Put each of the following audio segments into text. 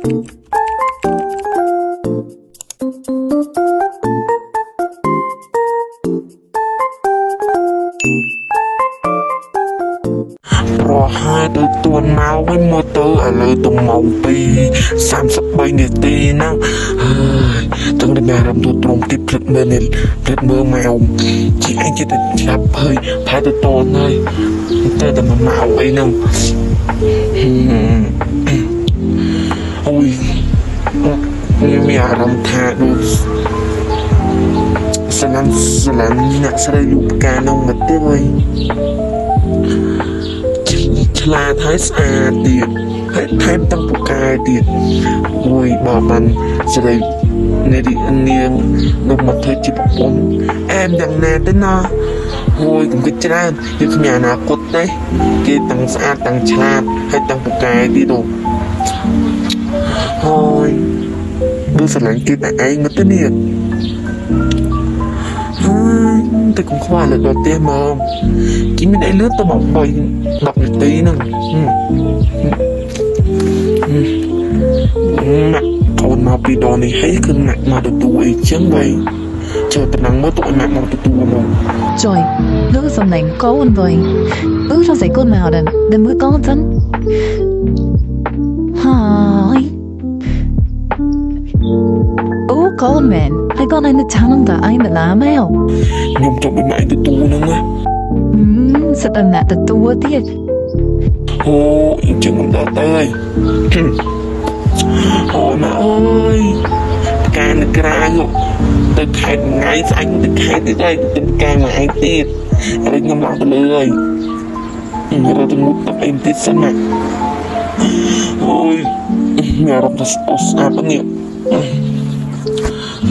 รอให้ตัวตัวเมาให้มอเตอร์อะไรตัวเมาปี33នាទីហ្នឹងហើយទាំងដែលអារម្មណ៍ตัวตรงទីភ្លឹកមើលនេះភ្លឹកមើលម៉ៅជាអញចិត្តតែចាប់ហើយផែទៅតនហើយតែមកម៉ៅអីហ្នឹងអូយមានអារម្មណ៍ថាដូចស្លាប់អ្នកស្រីរូបការនោះមកទៀតហើយឆ្លាតហើយស្អាតទៀតហើយថែមទាំងពូកែទៀតអូយបើបានស្រីនាងនោះមកធ្វើជាប្រពន្ធអែមយ៉ាងណាទៅណាអូយកុំគិតច្រើនយើងគ្មានអនាគតទេគេទាំងស្អាតទាំងឆ្លាតហើយទាំងពូកែទៀតនោះអូយដូចស្រឡាញ់គេតែឯងមកទៅនេះតែកុំខ្វល់លើដល់ផ្ទះមកគេមានអីលឿនទៅមក3 10នាទីហ្នឹងណាក់កូនមកពីដនេះហើយគឺណាក់មកទទួលអីចឹងវិញចូលតំណងមកទៅណាក់មកទទួលមក Joy, look something, go and boy. Ước cho giấy côn màu đần, đừng mưa con thân. Hi. Con man, hay con anh được chán không ta anh mà lá mèo. Nhưng trong bên mày từ tu nữa á. Sao tầm nạ từ tu tiệt. Ô, chừng không đỡ tới. Ôi mà ơi, càng được ra rồi. Từ khai ngay xanh, từ khai tới đây, từ càng là anh tiệt. Ở đây ngâm lòng từ lưới. Rồi tôi muốn tập em tiết sân này. Ôi, nhà rộng ta sạp á nghiệp.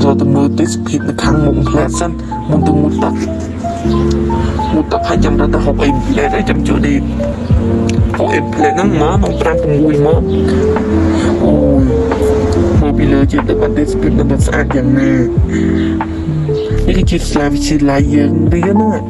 Rồi tôi mơ tới sự nó khăn mộng lẹ xanh mong tôi một tập 200 ra tôi học em lẹ ra chăm chỗ đi học em lẹ nắng má mong pram cùng vui má ôi mà bây giờ chỉ tới bạn tới sự nó bật sátយ៉ាងណានេះគឺជាស្លាវិទ្យាល័យយើងរៀនហ្នឹង